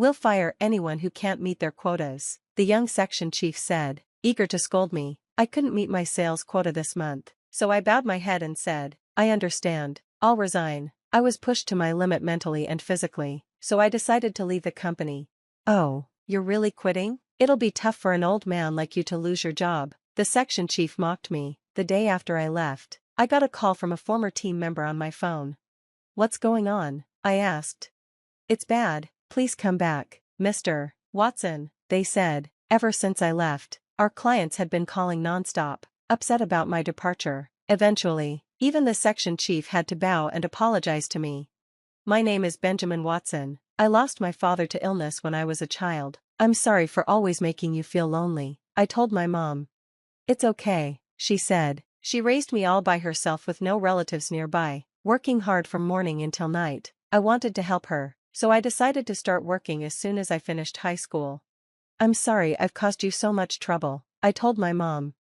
We'll fire anyone who can't meet their quotas, the young section chief said, eager to scold me. I couldn't meet my sales quota this month, so I bowed my head and said, I understand, I'll resign. I was pushed to my limit mentally and physically, so I decided to leave the company. Oh, you're really quitting? It'll be tough for an old man like you to lose your job, the section chief mocked me. The day after I left, I got a call from a former team member on my phone. What's going on? I asked. It's bad, please come back, Mr. Watson, they said. Ever since I left, our clients had been calling nonstop, upset about my departure. Eventually, even the section chief had to bow and apologize to me. My name is Benjamin Watson. I lost my father to illness when I was a child. I'm sorry for always making you feel lonely, I told my mom. It's okay, she said. She raised me all by herself with no relatives nearby, working hard from morning until night. I wanted to help her, so I decided to start working as soon as I finished high school. I'm sorry I've caused you so much trouble, I told my mom.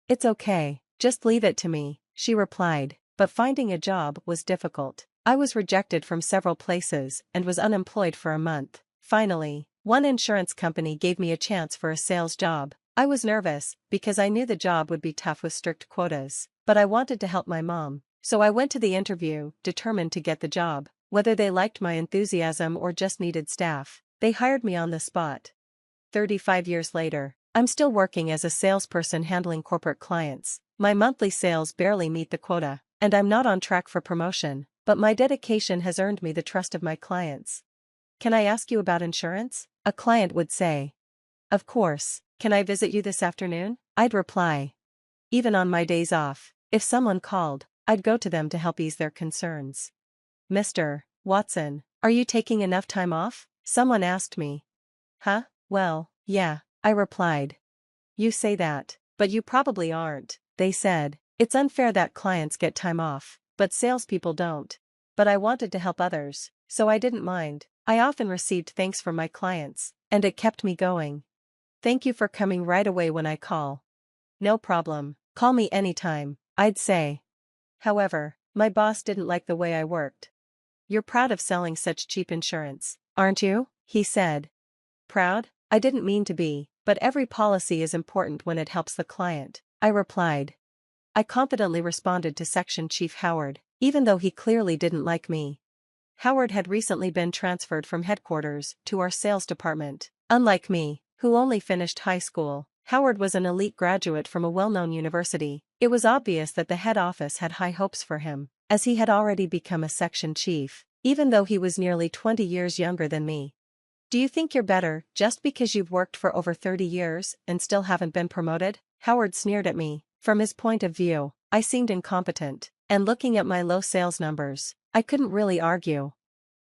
It's okay, just leave it to me, she replied, but finding a job was difficult. I was rejected from several places and was unemployed for a month. Finally, one insurance company gave me a chance for a sales job. I was nervous, because I knew the job would be tough with strict quotas, but I wanted to help my mom, so I went to the interview, determined to get the job. Whether they liked my enthusiasm or just needed staff, they hired me on the spot. 35 years later, I'm still working as a salesperson handling corporate clients. My monthly sales barely meet the quota, and I'm not on track for promotion, but my dedication has earned me the trust of my clients. Can I ask you about insurance? A client would say. Of course. Can I visit you this afternoon? I'd reply. Even on my days off, if someone called, I'd go to them to help ease their concerns. Mr. Watson, are you taking enough time off? Someone asked me. Huh? Well, yeah, I replied. You say that, but you probably aren't, they said. It's unfair that clients get time off, but salespeople don't. But I wanted to help others, so I didn't mind. I often received thanks from my clients, and it kept me going. Thank you for coming right away when I call. No problem, call me anytime, I'd say. However, my boss didn't like the way I worked. You're proud of selling such cheap insurance, aren't you? He said. Proud? I didn't mean to be, but every policy is important when it helps the client, I replied. I confidently responded to Section Chief Howard, even though he clearly didn't like me. Howard had recently been transferred from headquarters to our sales department. Unlike me, who only finished high school, Howard was an elite graduate from a well-known university. It was obvious that the head office had high hopes for him, as he had already become a section chief, even though he was nearly 20 years younger than me. Do you think you're better just because you've worked for over 30 years and still haven't been promoted? Howard sneered at me. From his point of view, I seemed incompetent, and looking at my low sales numbers, I couldn't really argue.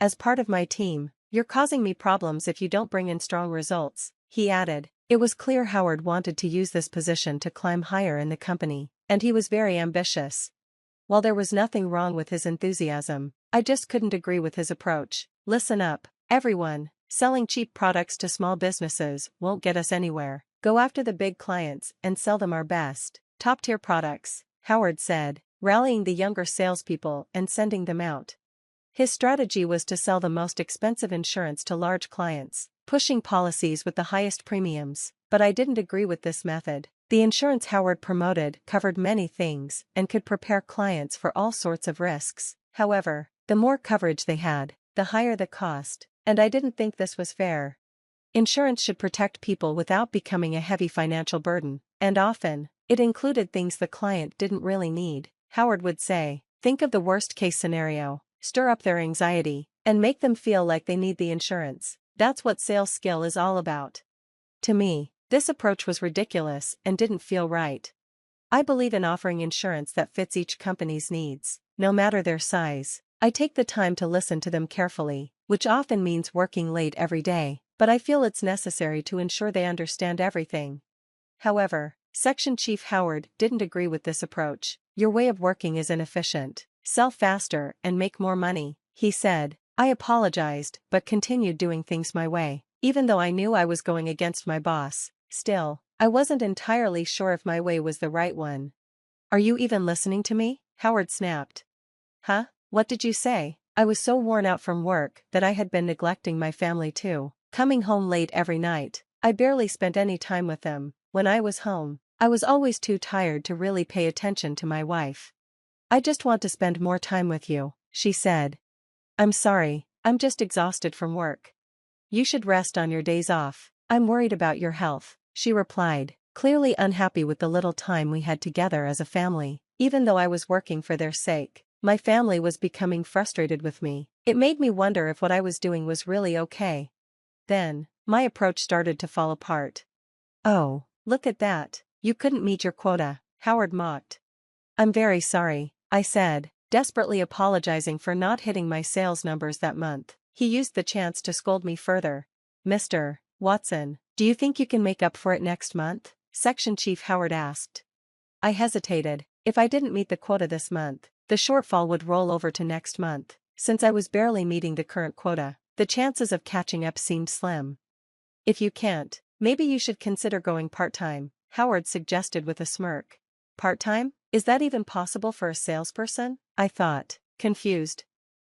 As part of my team, you're causing me problems if you don't bring in strong results, he added. It was clear Howard wanted to use this position to climb higher in the company, and he was very ambitious. While there was nothing wrong with his enthusiasm, I just couldn't agree with his approach. Listen up, everyone, selling cheap products to small businesses won't get us anywhere. Go after the big clients and sell them our best, top-tier products, Howard said, rallying the younger salespeople and sending them out. His strategy was to sell the most expensive insurance to large clients, pushing policies with the highest premiums, but I didn't agree with this method. The insurance Howard promoted covered many things and could prepare clients for all sorts of risks. However, the more coverage they had, the higher the cost, and I didn't think this was fair. Insurance should protect people without becoming a heavy financial burden, and often, it included things the client didn't really need. Howard would say, think of the worst-case scenario, stir up their anxiety, and make them feel like they need the insurance. That's what sales skill is all about. To me, this approach was ridiculous and didn't feel right. I believe in offering insurance that fits each company's needs, no matter their size. I take the time to listen to them carefully, which often means working late every day, but I feel it's necessary to ensure they understand everything. However, Section Chief Howard didn't agree with this approach. Your way of working is inefficient. Sell faster and make more money, he said. I apologized but continued doing things my way, even though I knew I was going against my boss. Still, I wasn't entirely sure if my way was the right one. Are you even listening to me? Howard snapped. Huh? What did you say? I was so worn out from work that I had been neglecting my family too. coming home late every night. I barely spent any time with them. When I was home, I was always too tired to really pay attention to my wife. I just want to spend more time with you, she said. I'm sorry, I'm just exhausted from work. You should rest on your days off. I'm worried about your health, she replied, clearly unhappy with the little time we had together as a family. Even though I was working for their sake, my family was becoming frustrated with me. It made me wonder if what I was doing was really okay. Then, my approach started to fall apart. Oh, look at that, you couldn't meet your quota, Howard mocked. I'm very sorry, I said, desperately apologizing for not hitting my sales numbers that month. He used the chance to scold me further. Mr. Watson, do you think you can make up for it next month? Section Chief Howard asked. I hesitated. If I didn't meet the quota this month, the shortfall would roll over to next month. Since I was barely meeting the current quota, the chances of catching up seemed slim. If you can't, maybe you should consider going part-time, Howard suggested with a smirk. Part-time? Is that even possible for a salesperson? I thought, confused.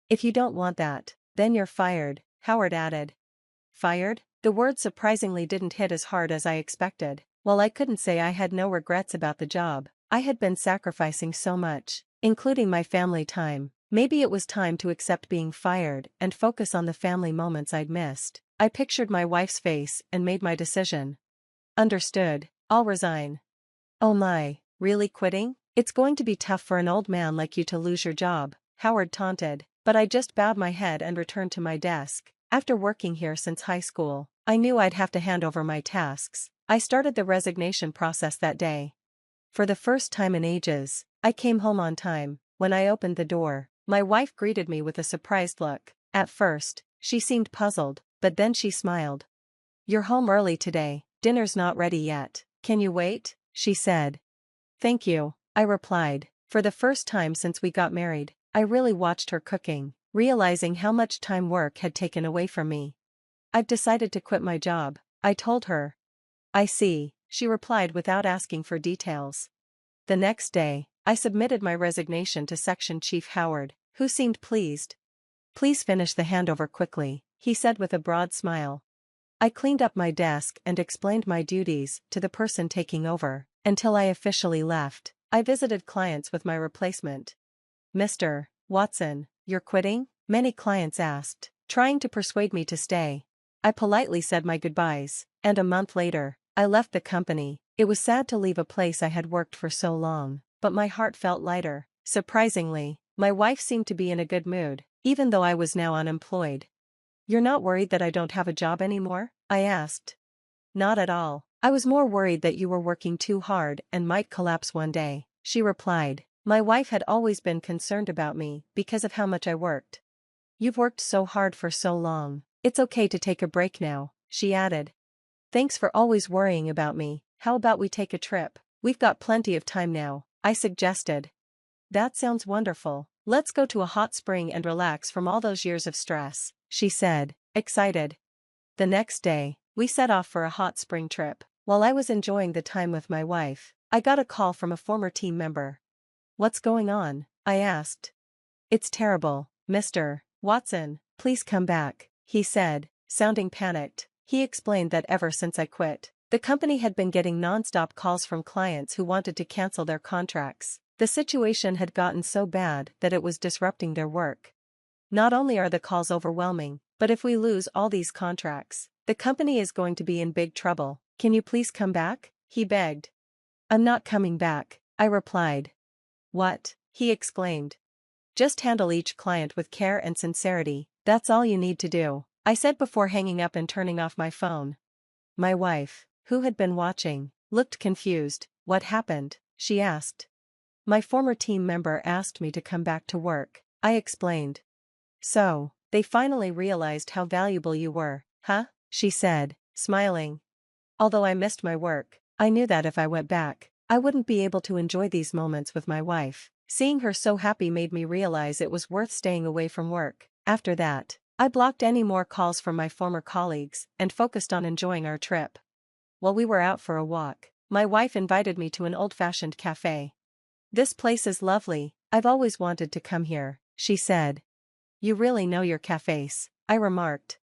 If you don't want that, then you're fired, Howard added. Fired? The word surprisingly didn't hit as hard as I expected. While I couldn't say I had no regrets about the job, I had been sacrificing so much, including my family time. Maybe it was time to accept being fired and focus on the family moments I'd missed. I pictured my wife's face and made my decision. Understood, I'll resign. Oh my, really quitting? It's going to be tough for an old man like you to lose your job, Howard taunted, but I just bowed my head and returned to my desk. After working here since high school, I knew I'd have to hand over my tasks. I started the resignation process that day. For the first time in ages, I came home on time. When I opened the door, my wife greeted me with a surprised look. At first, she seemed puzzled, but then she smiled. You're home early today, dinner's not ready yet. Can you wait? She said. Thank you, I replied. For the first time since we got married, I really watched her cooking, realizing how much time work had taken away from me. I've decided to quit my job, I told her. I see, she replied without asking for details. The next day, I submitted my resignation to Section Chief Howard, who seemed pleased. Please finish the handover quickly, he said with a broad smile. I cleaned up my desk and explained my duties to the person taking over. Until I officially left, I visited clients with my replacement. Mr. Watson, you're quitting? Many clients asked, trying to persuade me to stay. I politely said my goodbyes, and a month later, I left the company. It was sad to leave a place I had worked for so long, but my heart felt lighter. Surprisingly, my wife seemed to be in a good mood, even though I was now unemployed. You're not worried that I don't have a job anymore? I asked. Not at all. I was more worried that you were working too hard and might collapse one day, she replied. My wife had always been concerned about me because of how much I worked. You've worked so hard for so long. It's okay to take a break now, she added. Thanks for always worrying about me. How about we take a trip? We've got plenty of time now, I suggested. That sounds wonderful. Let's go to a hot spring and relax from all those years of stress, she said, excited. The next day, we set off for a hot spring trip. While I was enjoying the time with my wife, I got a call from a former team member. What's going on? I asked. It's terrible, Mr. Watson, please come back, he said, sounding panicked. He explained that ever since I quit, the company had been getting non-stop calls from clients who wanted to cancel their contracts. The situation had gotten so bad that it was disrupting their work. Not only are the calls overwhelming, but if we lose all these contracts, the company is going to be in big trouble. Can you please come back? He begged. I'm not coming back, I replied. What? He exclaimed. Just handle each client with care and sincerity, that's all you need to do, I said before hanging up and turning off my phone. My wife, who had been watching, looked confused. What happened? She asked. My former team member asked me to come back to work, I explained. So, they finally realized how valuable you were, huh? She said, smiling. Although I missed my work, I knew that if I went back, I wouldn't be able to enjoy these moments with my wife. Seeing her so happy made me realize it was worth staying away from work. After that, I blocked any more calls from my former colleagues and focused on enjoying our trip. While we were out for a walk, my wife invited me to an old-fashioned cafe. This place is lovely, I've always wanted to come here, she said. You really know your cafes, I remarked.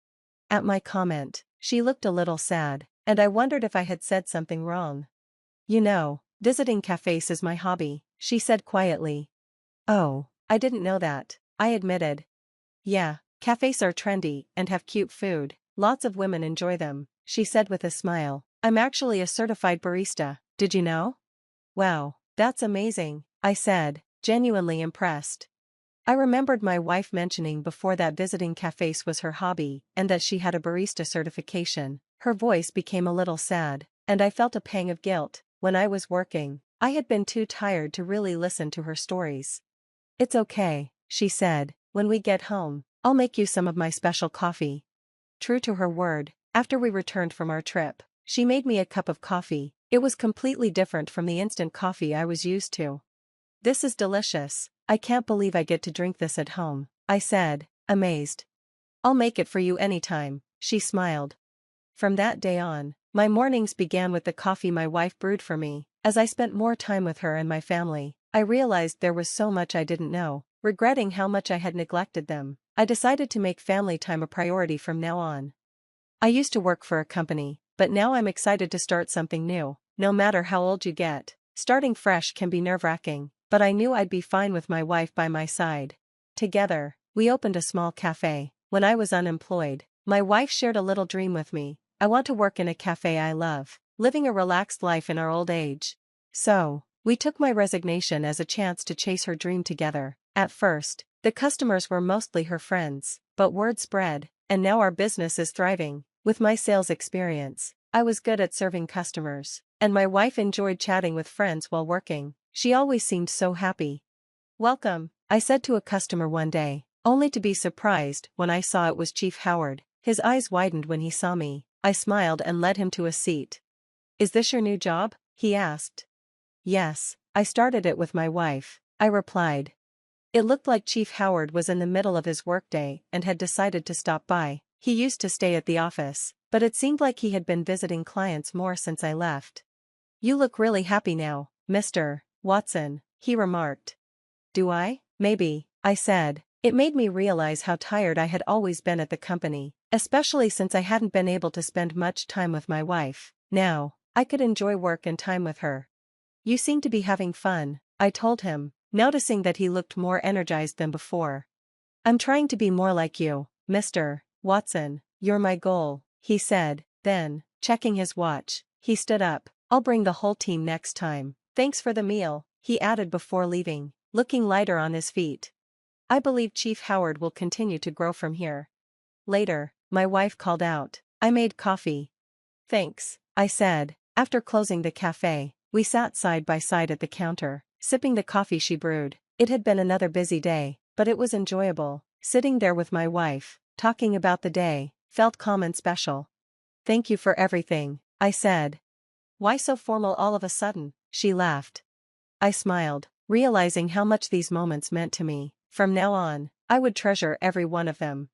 At my comment, she looked a little sad, and I wondered if I had said something wrong. You know, visiting cafes is my hobby, she said quietly. Oh, I didn't know that, I admitted. Yeah, cafes are trendy and have cute food, lots of women enjoy them, she said with a smile. I'm actually a certified barista, did you know? Wow, that's amazing, I said, genuinely impressed. I remembered my wife mentioning before that visiting cafes was her hobby and that she had a barista certification. Her voice became a little sad, and I felt a pang of guilt. When I was working, I had been too tired to really listen to her stories. It's okay, she said, when we get home, I'll make you some of my special coffee. True to her word, after we returned from our trip, she made me a cup of coffee. It was completely different from the instant coffee I was used to. This is delicious, I can't believe I get to drink this at home, I said, amazed. I'll make it for you anytime, she smiled. From that day on, my mornings began with the coffee my wife brewed for me. As I spent more time with her and my family, I realized there was so much I didn't know. Regretting how much I had neglected them, I decided to make family time a priority from now on. I used to work for a company, but now I'm excited to start something new. No matter how old you get, starting fresh can be nerve-wracking, but I knew I'd be fine with my wife by my side. Together, we opened a small cafe. When I was unemployed, my wife shared a little dream with me. I want to work in a cafe I love, living a relaxed life in our old age. So, we took my resignation as a chance to chase her dream together. At first, the customers were mostly her friends, but word spread, and now our business is thriving. With my sales experience, I was good at serving customers, and my wife enjoyed chatting with friends while working. She always seemed so happy. Welcome, I said to a customer one day, only to be surprised when I saw it was Chief Howard. His eyes widened when he saw me. I smiled and led him to a seat. Is this your new job? He asked. Yes, I started it with my wife, I replied. It looked like Chief Howard was in the middle of his workday and had decided to stop by. He used to stay at the office, but it seemed like he had been visiting clients more since I left. You look really happy now, Mr. Watson, he remarked. Do I? Maybe, I said. It made me realize how tired I had always been at the company, especially since I hadn't been able to spend much time with my wife. Now, I could enjoy work and time with her. You seem to be having fun, I told him, noticing that he looked more energized than before. I'm trying to be more like you, Mr. Watson. You're my goal, he said. Then, checking his watch, he stood up. I'll bring the whole team next time. Thanks for the meal, he added before leaving, looking lighter on his feet. I believe Chief Howard will continue to grow from here. Later, my wife called out, I made coffee. Thanks, I said. After closing the cafe, we sat side by side at the counter, sipping the coffee she brewed. It had been another busy day, but it was enjoyable. Sitting there with my wife, talking about the day, felt calm and special. Thank you for everything, I said. Why so formal all of a sudden? She laughed. I smiled, realizing how much these moments meant to me. From now on, I would treasure every one of them.